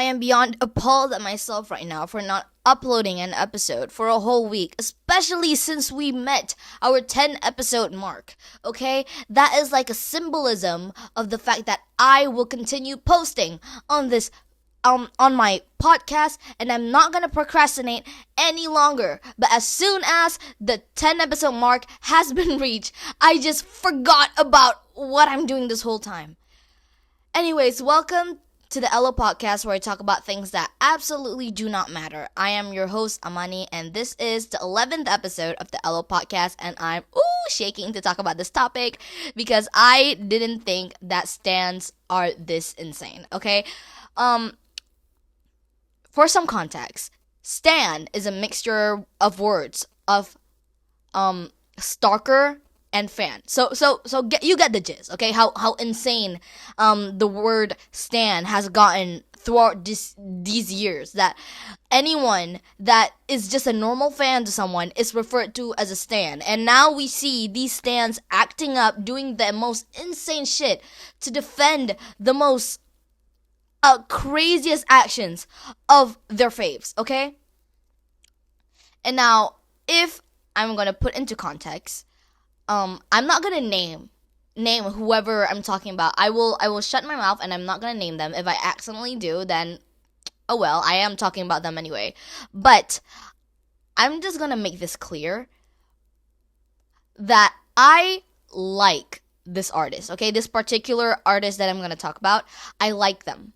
am beyond appalled at myself right now for not uploading an episode for a whole week, especially since we met our 10 episode mark. Okay? That is like a symbolism of the fact that I will continue posting on this on my podcast, and I'm not gonna procrastinate any longer. But as soon as the 10 episode mark has been reached, I just forgot about what I'm doing this whole time. Anyways, welcome to the Allo podcast, where I talk about things that absolutely do not matter. I am your host, Amani, and this is the 11th episode of the Allo podcast, and I'm shaking to talk about this topic because I didn't think that stans are this insane. Okay, for some context, stan is a mixture of words of stalker and fan. So you get the gist, okay? How insane the word stan has gotten throughout these years, that anyone that is just a normal fan to someone is referred to as a stan. And now we see these stans acting up, doing the most insane shit to defend the most craziest actions of their faves, okay? And now, if I'm gonna put into context, I'm not gonna name whoever I'm talking about. I will shut my mouth and I'm not gonna name them. If I accidentally do, then oh well, I am talking about them anyway. But I'm just gonna make this clear that I like this artist, okay? This particular artist that I'm gonna talk about, I like them.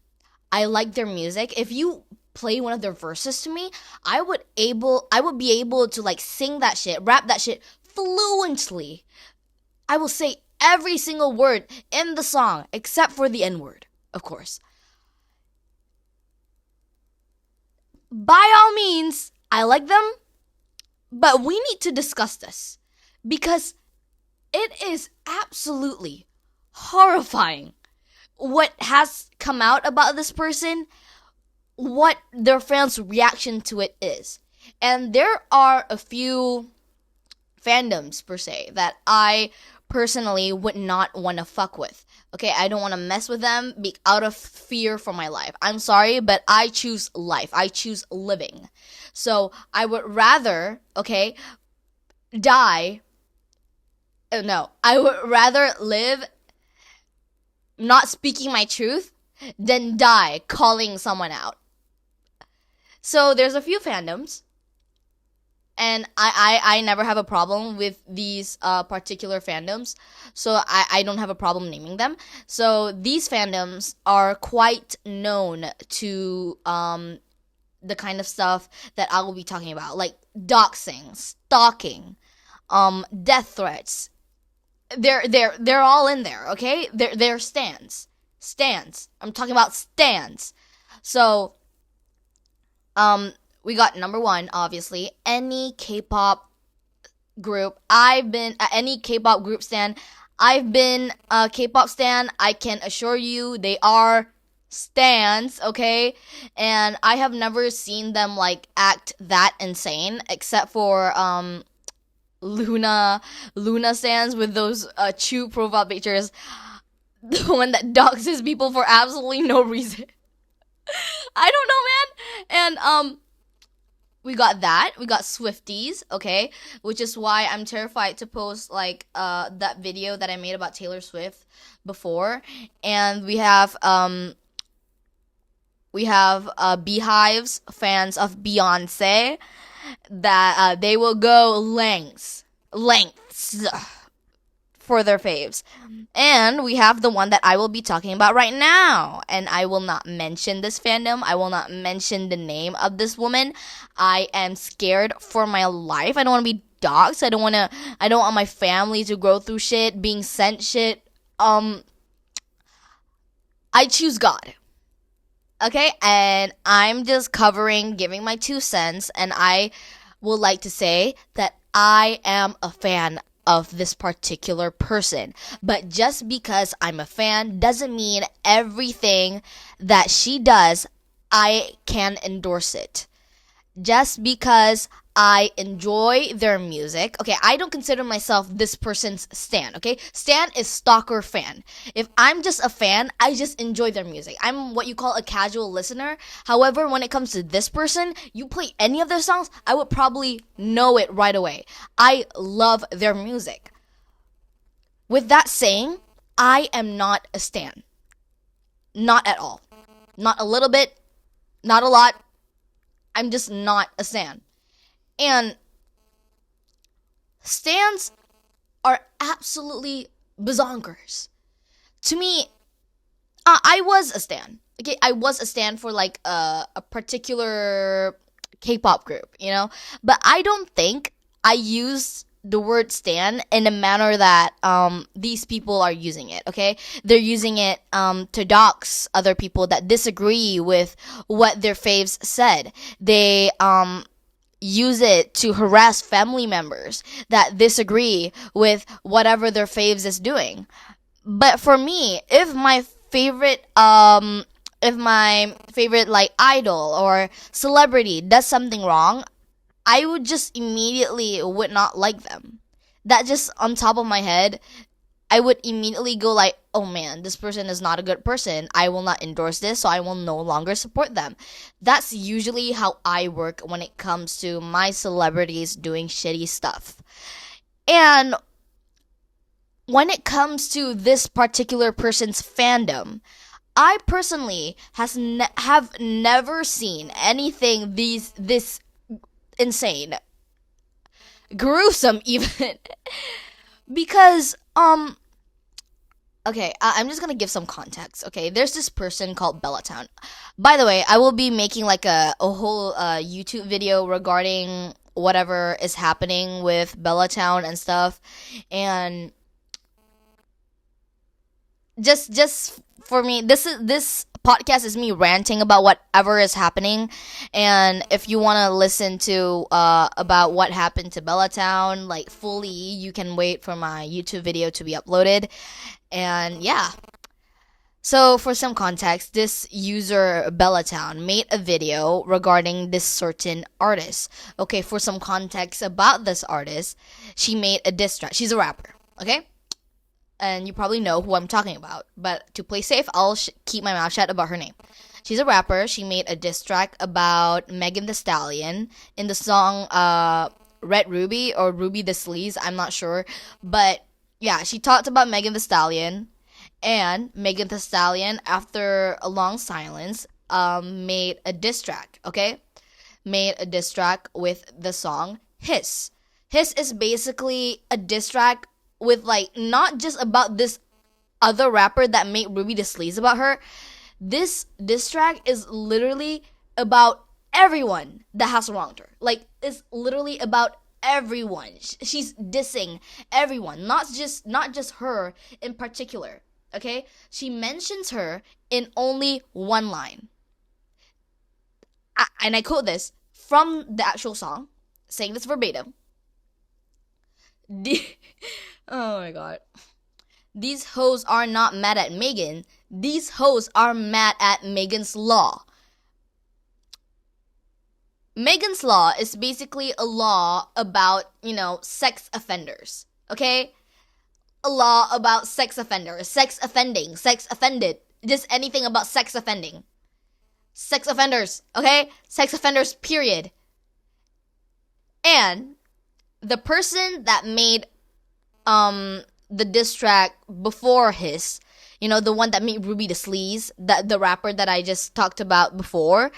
I like their music. If you play one of their verses to me, I would be able to like sing that shit, rap that shit fluently. I will say every single word in the song except for the N-word, of course. By all means, I like them, but we need to discuss this because it is absolutely horrifying what has come out about this person, what their fans' reaction to it is. And there are a few fandoms, per se, that I personally would not want to fuck with. Okay, I don't want to mess with them out of fear for my life. I'm sorry, but I choose life. I choose living. So I would rather, die. No, I would rather live not speaking my truth than die calling someone out. So there's a few fandoms, and I never have a problem with these particular fandoms, so I don't have a problem naming them. So these fandoms are quite known to the kind of stuff that I will be talking about, like doxing, stalking, death threats. They're all in there, okay? They're stans. I'm talking about stans. So, we got number one, obviously, any K-pop group. Any K-pop group stan. I've been a K-pop stan. I can assure you they are stans, okay? And I have never seen them, like, act that insane, except for, Luna stands with those Chew profile pictures, the one that doxes people for absolutely no reason. I don't know, man. And we got that. We got Swifties, okay, which is why I'm terrified to post like that video that I made about Taylor Swift before. And we have Beehives, fans of Beyonce, that they will go lengths for their faves. And we have the one that I will be talking about right now, and I will not mention this fandom. I will not mention the name of this woman. I am scared for my life. I don't want to be doxxed. I don't want my family to go through shit, being sent shit. I choose God. Okay, and I'm just giving my 2 cents, and I would like to say that I am a fan of this particular person. But just because I'm a fan doesn't mean everything that she does, I can endorse it. Just because I enjoy their music. Okay, I don't consider myself this person's stan, okay? Stan is stalker fan. If I'm just a fan, I just enjoy their music. I'm what you call a casual listener. However, when it comes to this person, you play any of their songs, I would probably know it right away. I love their music. With that saying, I am not a stan. Not at all. Not a little bit, not a lot. I'm just not a stan. And stans are absolutely bazonkers. To me, I was a stan. Okay, I was a stan for like a particular K-pop group, you know? But I don't think I used the word stan in a manner that these people are using it, okay? They're using it to dox other people that disagree with what their faves said. They use it to harass family members that disagree with whatever their faves is doing. But for me, if my favorite like idol or celebrity does something wrong, I would just immediately would not like them. That just on top of my head, I would immediately go like, oh man, this person is not a good person. I will not endorse this, so I will no longer support them. That's usually how I work when it comes to my celebrities doing shitty stuff. And when it comes to this particular person's fandom, I personally have never seen anything this insane, gruesome even, because okay, I'm just gonna give some context. Okay, there's this person called Bellatown. By the way, I will be making like a whole YouTube video regarding whatever is happening with Bellatown and stuff, and just for me, this podcast is me ranting about whatever is happening. And if you want to listen to about what happened to Bellatown like fully, you can wait for my YouTube video to be uploaded. And yeah, so for some context, this user Bellatown made a video regarding this certain artist. Okay, for some context about this artist, she made a diss track. She's a rapper, okay? And you probably know who I'm talking about. But to play safe, I'll keep my mouth shut about her name. She's a rapper. She made a diss track about Megan Thee Stallion in the song Red Ruby or Ruby the Sleaze. I'm not sure. But yeah, she talked about Megan Thee Stallion. And Megan Thee Stallion, after a long silence, made a diss track, okay? Made a diss track with the song Hiss. Hiss is basically a diss track with like not just about this other rapper that made Ruby the Sleaze about her. This diss track is literally about everyone that has wronged her. Like, it's literally about everyone. She's dissing everyone, not just her in particular. Okay, she mentions her in only one line, and I quote this from the actual song, saying this verbatim. Oh my god. These hoes are not mad at Megan. These hoes are mad at Megan's Law. Megan's Law is basically a law about, sex offenders. Okay? A law about sex offenders. Sex offending. Sex offended. Just anything about sex offending. Sex offenders. Okay? Sex offenders, period. And the person that made the diss track before his, the one that made Ruby the Sleaze, the rapper that I just talked about before,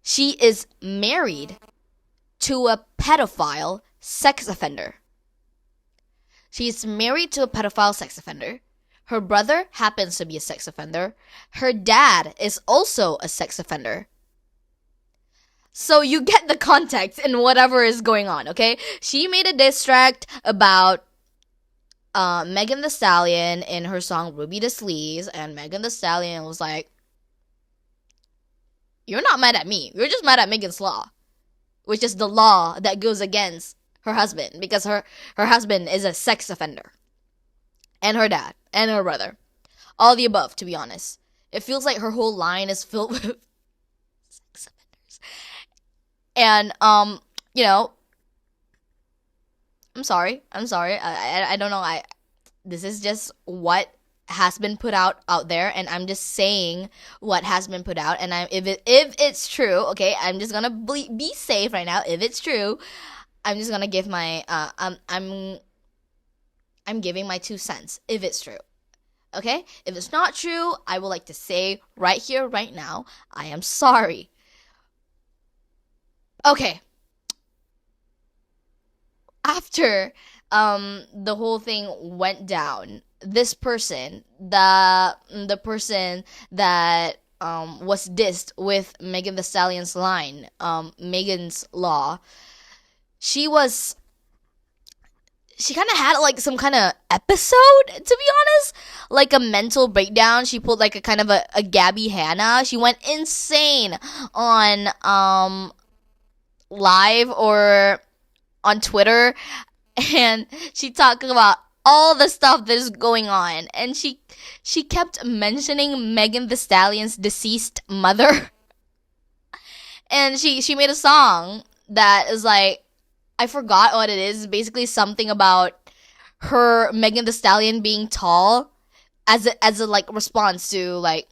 she is married to a pedophile sex offender. She's married to a pedophile sex offender. Her brother happens to be a sex offender. Her dad is also a sex offender. So you get the context in whatever is going on, okay? She made a diss track about Megan Thee Stallion in her song Ruby the Sleaze, and Megan Thee Stallion was like, you're not mad at me. You're just mad at Megan's Law, which is the law that goes against her husband, because her husband is a sex offender. And her dad, and her brother. All the above, to be honest. It feels like her whole line is filled with sex offenders. And, you know, I'm sorry. I don't know. This is just what has been put out there, and I'm just saying what has been put out. And if it's true, okay, I'm just gonna be safe right now. If it's true, I'm just gonna give my I'm giving my 2 cents if it's true. Okay? If it's not true, I would like to say right here, right now, I am sorry. Okay. After the whole thing went down, this person, the person that was dissed with Megan the Stallion's line, Megan's Law, she was she kind of had like some kind of episode, to be honest, like a mental breakdown. She pulled like a kind of a Gabby Hanna. She went insane on live or on Twitter, and she talked about all the stuff that is going on, and she kept mentioning Megan the Stallion's deceased mother. And she made a song that is like, I forgot what it is. Basically, something about her, Megan the Stallion, being tall, as a like response to like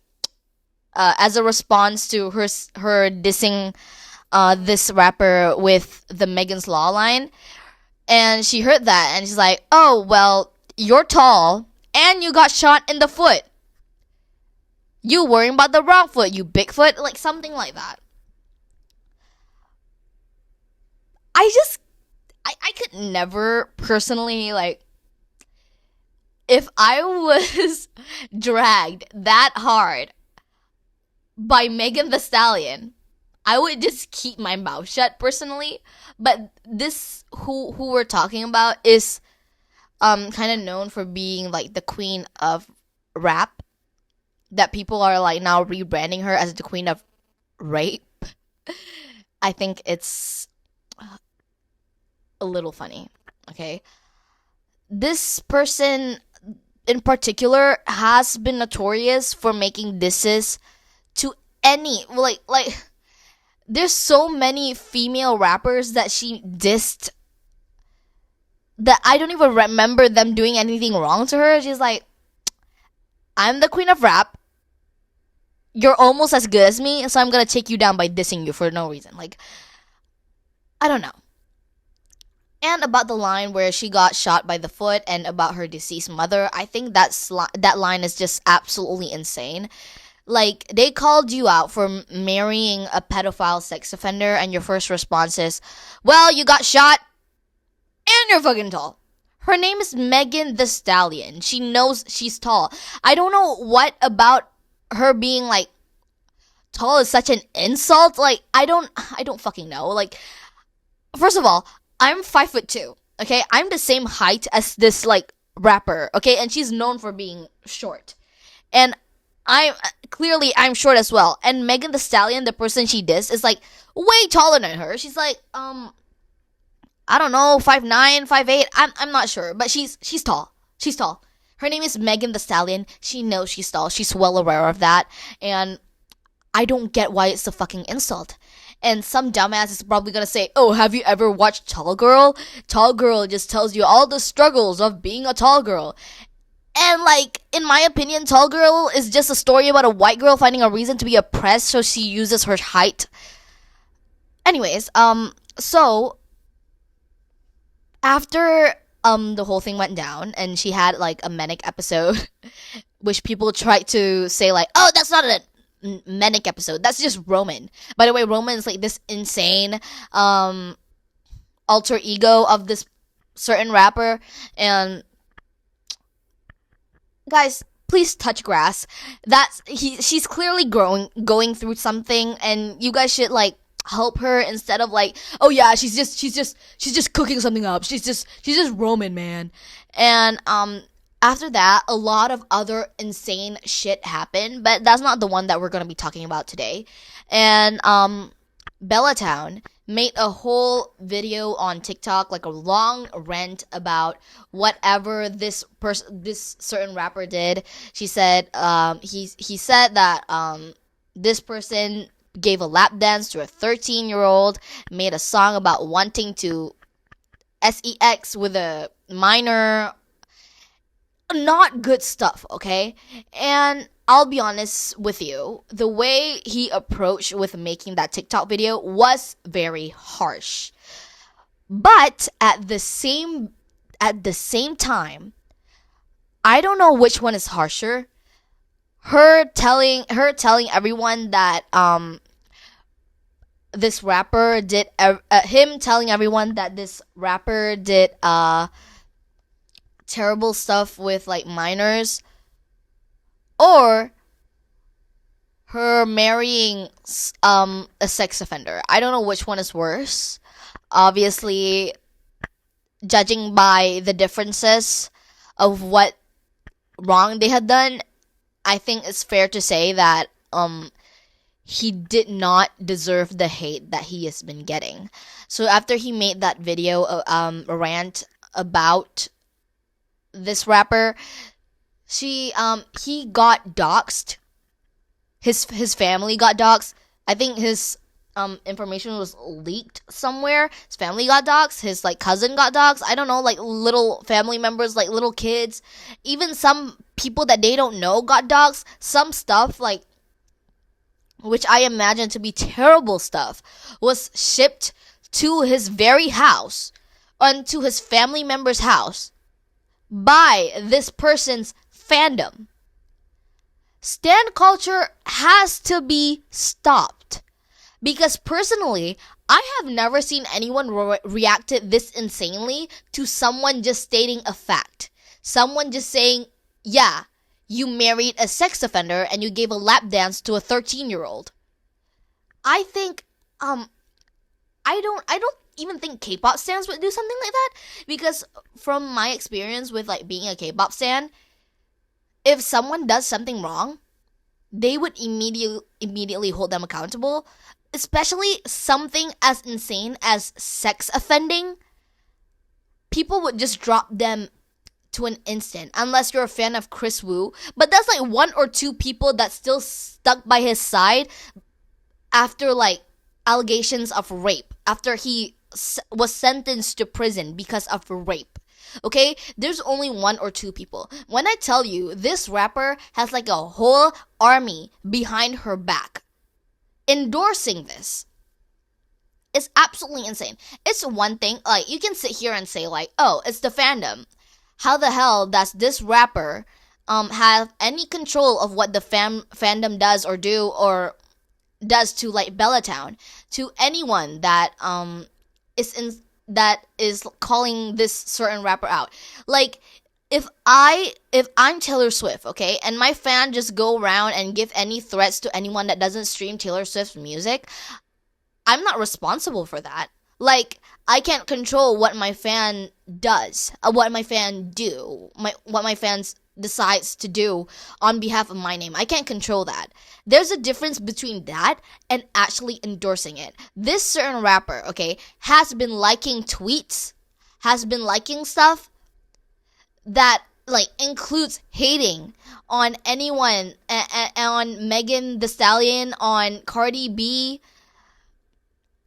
as a response to her dissing this rapper with the Megan's Law line. And she heard that, and she's like, "Oh well, you're tall, and you got shot in the foot. You worrying about the wrong foot, you Bigfoot," like something like that. I could never personally, like, if I was dragged that hard by Megan the Stallion, I would just keep my mouth shut personally. But this who we're talking about is kind of known for being like the queen of rap, that people are like now rebranding her as the queen of rape. I think it's a little funny. Okay, this person in particular has been notorious for making disses to any like there's so many female rappers that she dissed that I don't even remember them doing anything wrong to her. She's like, "I'm the queen of rap. You're almost as good as me, so I'm gonna take you down by dissing you for no reason." Like, I don't know. And about the line where she got shot by the foot and about her deceased mother, I think that line is just absolutely insane. Like, they called you out for marrying a pedophile sex offender, and your first response is, "Well, you got shot and you're fucking tall." Her name is Megan the Stallion. She knows she's tall. I don't know what about her being like tall is such an insult. Like, I don't fucking know. Like, first of all, I'm 5'2". Okay, I'm the same height as this like rapper. Okay, and she's known for being short, and I'm short as well. And Megan the Stallion, the person she dissed, is like way taller than her. She's like I don't know, 5'9", 5'8". I'm not sure, but she's tall. She's tall. Her name is Megan the Stallion. She knows she's tall. She's well aware of that, and I don't get why it's a fucking insult. And some dumbass is probably gonna say, "Oh, have you ever watched Tall Girl? Tall Girl just tells you all the struggles of being a tall girl." And like, in my opinion, Tall Girl is just a story about a white girl finding a reason to be oppressed, so she uses her height. Anyways, so after the whole thing went down and she had like a manic episode, which people tried to say like, "Oh, that's not a manic episode, that's just Roman." By the way, Roman is like this insane alter ego of this certain rapper. And guys, please touch grass. She's clearly going through something, and you guys should like help her instead of like, "Oh yeah, she's just cooking something up. She's just Roman, man." And after that, a lot of other insane shit happened, but that's not the one that we're going to be talking about today. And Bellatown made a whole video on TikTok, like a long rant about whatever this certain rapper did. She said he said that this person gave a lap dance to a 13-year-old, made a song about wanting to sex with a minor. Not good stuff, okay? And I'll be honest with you, the way he approached with making that TikTok video was very harsh. But at the same time, I don't know which one is harsher. Her telling everyone that this rapper did him telling everyone that this rapper did terrible stuff with like minors, or her marrying a sex offender. I don't know which one is worse. Obviously, judging by the differences of what wrong they had done, I think it's fair to say that he did not deserve the hate that he has been getting. So after he made that video, a rant about this rapper, he got doxxed. His family got doxxed. I think his information was leaked somewhere. His family got doxxed. His like cousin got doxxed. I don't know, like little family members, like little kids, even some people that they don't know got doxxed. Some stuff like, which I imagine to be terrible stuff, was shipped to his very house, and to his family member's house, by this person's fandom. Stan culture has to be stopped. Because personally, I have never seen anyone reacted this insanely to someone just stating a fact. Someone just saying, yeah, you married a sex offender and you gave a lap dance to a 13-year-old. I think, I don't even think K-pop stans would do something like that, because from my experience with like being a K-pop stan, if someone does something wrong, they would immediately hold them accountable, especially something as insane as sex offending. People would just drop them to an instant, unless you're a fan of Chris Wu, but that's like one or two people that still stuck by his side after like allegations of rape, after he was sentenced to prison because of rape. Okay, there's only one or two people. When I tell you, this rapper has like a whole army behind her back endorsing this. It's absolutely insane. It's one thing, like, you can sit here and say like, oh, it's the fandom. How the hell does this rapper have any control of what the fandom does or do or does to like Bellatown, to anyone that is calling this certain rapper out? Like, if I'm Taylor Swift, okay, and my fan just go around and give any threats to anyone that doesn't stream Taylor Swift's music, I'm not responsible for that. Like, I can't control what my fan does, what my fan what my fans decides to do on behalf of my name. I can't control that. There's a difference between that and actually endorsing it. This certain rapper, okay, has been liking tweets, has been liking stuff that like includes hating on anyone, on Megan Thee Stallion, on Cardi B.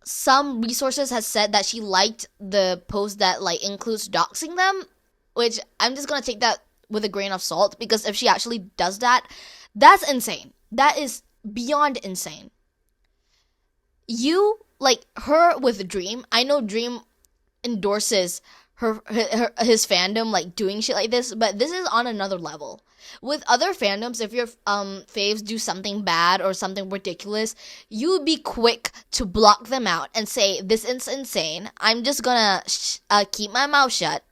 Some resources has said that she liked the post that like includes doxing them, which I'm just gonna take that with a grain of salt, because if she actually does that, that's insane. That is beyond insane. You, like, her with Dream, I know Dream endorses his fandom, like, doing shit like this, but this is on another level. With other fandoms, if your faves do something bad or something ridiculous, you would be quick to block them out and say, this is insane, I'm just gonna keep my mouth shut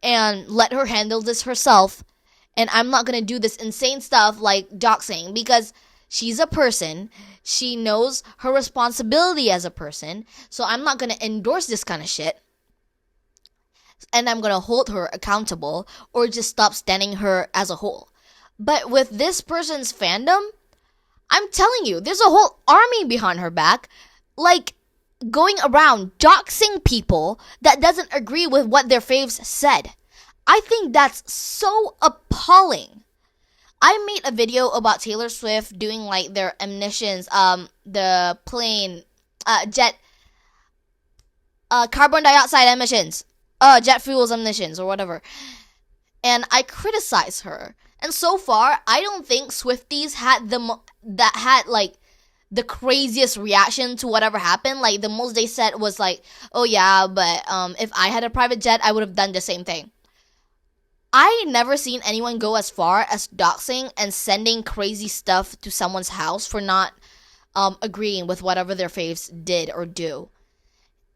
and let her handle this herself, and I'm not gonna do this insane stuff like doxing, because she's a person, she knows her responsibility as a person, so I'm not gonna endorse this kind of shit, and I'm gonna hold her accountable or just stop standing her as a whole. But with this person's fandom, I'm telling you, there's a whole army behind her back, like, going around doxing people that doesn't agree with what their faves said. I think that's so appalling. I made a video about Taylor Swift doing like their emissions, the plane, jet, carbon dioxide emissions, jet fuels emissions or whatever. And I criticize her. And so far, I don't think Swifties had that had like the craziest reaction to whatever happened. Like the most they said was like, "Oh yeah, but if I had a private jet, I would have done the same thing." I never seen anyone go as far as doxing and sending crazy stuff to someone's house for not agreeing with whatever their faves did or do.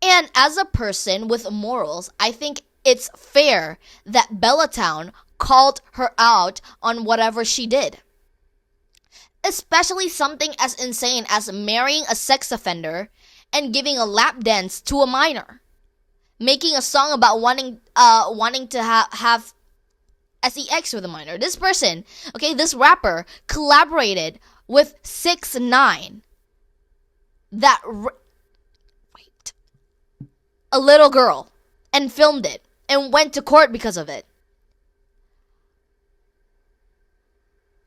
And as a person with morals, I think it's fair that Bellatown called her out on whatever she did. Especially something as insane as marrying a sex offender and giving a lap dance to a minor. Making a song about wanting to have sex with a minor. This person, okay, this rapper collaborated with 6ix9ine that raped a little girl and filmed it and went to court because of it.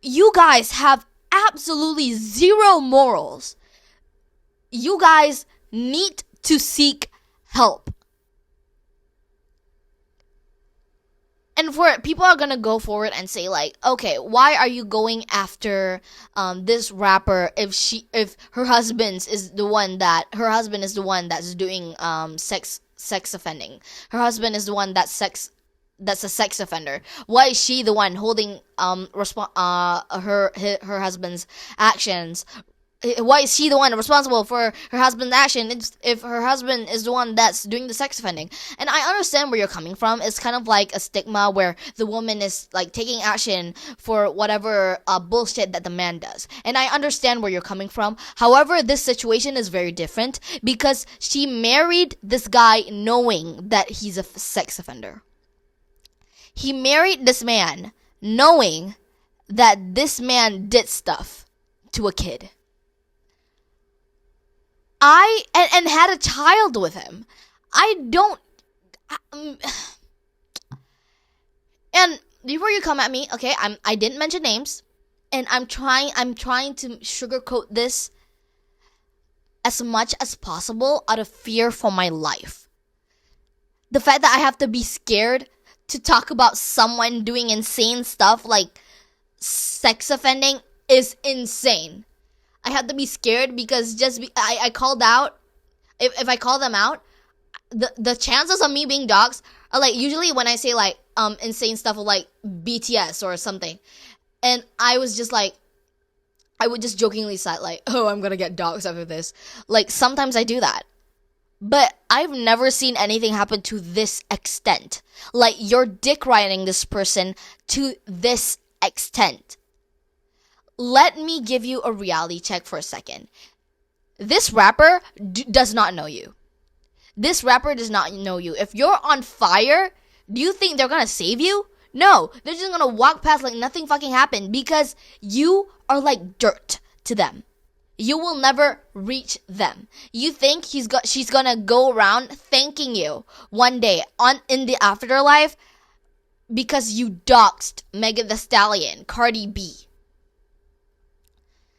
You guys have absolutely zero morals. You guys need to seek help. And for it, people are gonna go forward and say like, okay, why are you going after this rapper if her husband is the one that's doing sex offending. Her husband is the one that's a sex offender. Why is she the one holding her husband's actions? Why is she the one responsible for her husband's action if her husband is the one that's doing the sex offending? And I understand where you're coming from. It's kind of like a stigma where the woman is like taking action for whatever bullshit that the man does. And I understand where you're coming from. However, this situation is very different because she married this guy knowing that he's a sex offender. He married this man knowing that this man did stuff to a kid. And had a child with him. And before you come at me, okay, I didn't mention names, and I'm trying to sugarcoat this as much as possible out of fear for my life. The fact that I have to be scared to talk about someone doing insane stuff like sex offending is insane. I have to be scared because I called out. If I call them out, the chances of me being doxxed are like usually when I say like insane stuff like BTS or something, and I was just like, I would just jokingly say like, oh, I'm gonna get doxxed after this. Like sometimes I do that, but I've never seen anything happen to this extent. Like you're dick riding this person to this extent. Let me give you a reality check for a second. This rapper does not know you. This rapper does not know you. If you're on fire, do you think they're gonna save you? No, they're just gonna walk past like nothing fucking happened because you are like dirt to them. You will never reach them. You think she's gonna go around thanking you one day in the afterlife because you doxed Megan Thee Stallion, Cardi B.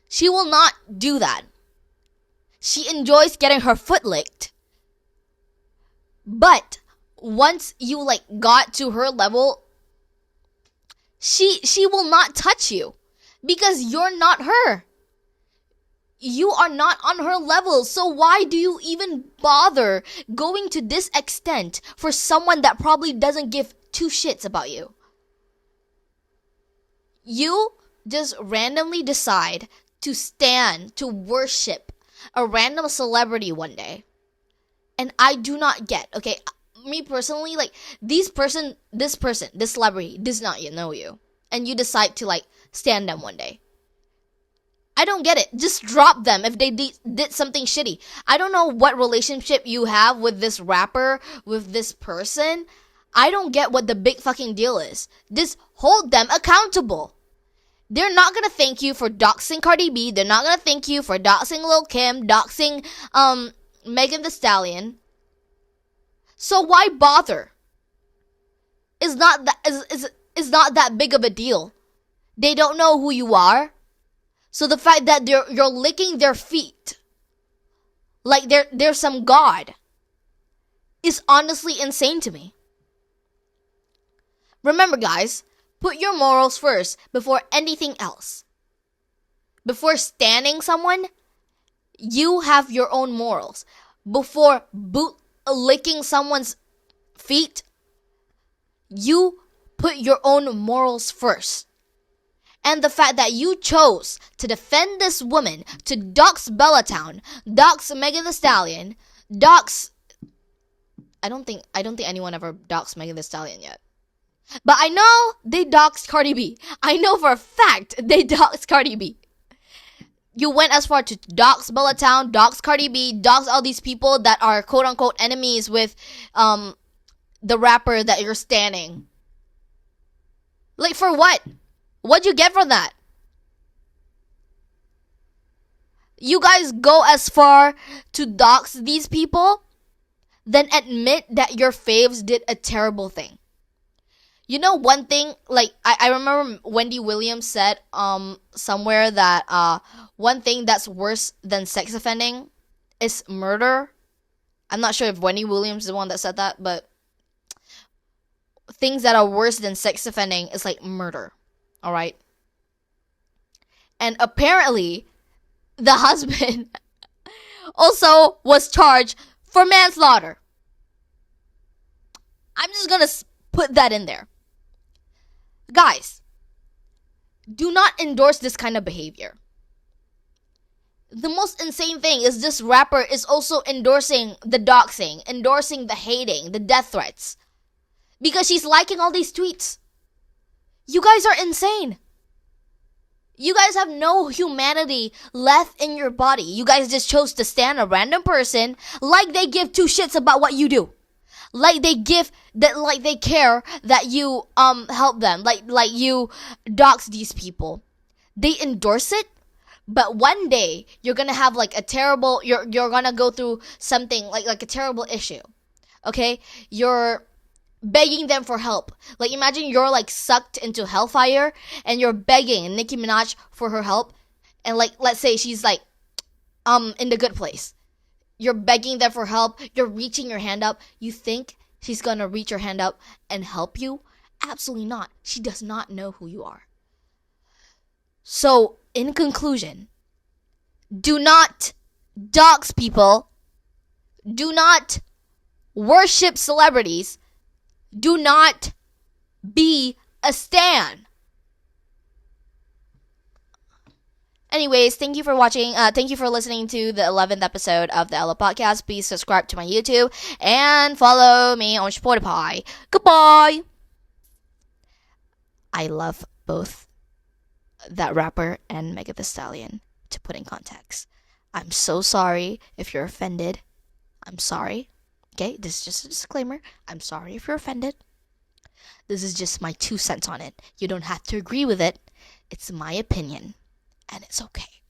She will not do that. She enjoys getting her foot licked. But once you like got to her level, she will not touch you because you're not her. You are not on her level. So why do you even bother going to this extent for someone that probably doesn't give two shits about you? You just randomly decide to worship a random celebrity one day. And I do not get, okay, me personally, like, this celebrity does not yet know you. And you decide to, like, stand them one day. I don't get it. Just drop them if they did something shitty. I don't know what relationship you have with this rapper, with this person. I don't get what the big fucking deal is. Just hold them accountable. They're not gonna thank you for doxing Cardi B. They're not gonna thank you for doxing Lil Kim, doxing Megan Thee Stallion. So why bother? It's not that big of a deal. They don't know who you are. So the fact that you're licking their feet like they're some god is honestly insane to me. Remember, guys, put your morals first before anything else. Before standing someone, you have your own morals. Before licking someone's feet, you put your own morals first. And the fact that you chose to defend this woman, to dox Bellatown, dox Megan Thee Stallion, dox... I don't think anyone ever doxed Megan Thee Stallion yet. But I know they doxed Cardi B. I know for a fact they doxed Cardi B. You went as far to dox Bellatown, dox Cardi B, dox all these people that are quote-unquote enemies with the rapper that you're standing. Like, for what? What'd you get from that? You guys go as far to dox these people, then admit that your faves did a terrible thing. You know one thing, like, I remember Wendy Williams said somewhere that one thing that's worse than sex offending is murder. I'm not sure if Wendy Williams is the one that said that, but things that are worse than sex offending is like murder. Alright? And apparently, the husband also was charged for manslaughter. I'm just gonna put that in there. Guys, do not endorse this kind of behavior. The most insane thing is this rapper is also endorsing the doxing, endorsing the hating, the death threats. Because she's liking all these tweets. You guys are insane. You guys have no humanity left in your body. You guys just chose to stand a random person like they give two shits about what you do. Like they care that you help them. Like you dox these people. They endorse it, but one day you're gonna have like a terrible you're gonna go through something like a terrible issue. Okay? You're begging them for help. Like, imagine you're like sucked into hellfire and you're begging Nicki Minaj for her help, and like, let's say she's like in the good place. You're begging them for help, you're reaching your hand up. You think she's gonna reach her hand up and help you? Absolutely not. She does not know who you are. So, in conclusion, do not dox people. Do not worship celebrities. Do not be a stan. Anyways, thank you for watching. Thank you for listening to the 11th episode of the Allo podcast. Please subscribe to my YouTube and follow me on Spotify. Goodbye. I love both that rapper and Megan Thee Stallion, to put in context. I'm so sorry if you're offended. I'm sorry. Okay, this is just a disclaimer. I'm sorry if you're offended. This is just my 2 cents on it. You don't have to agree with it. It's my opinion, and it's okay.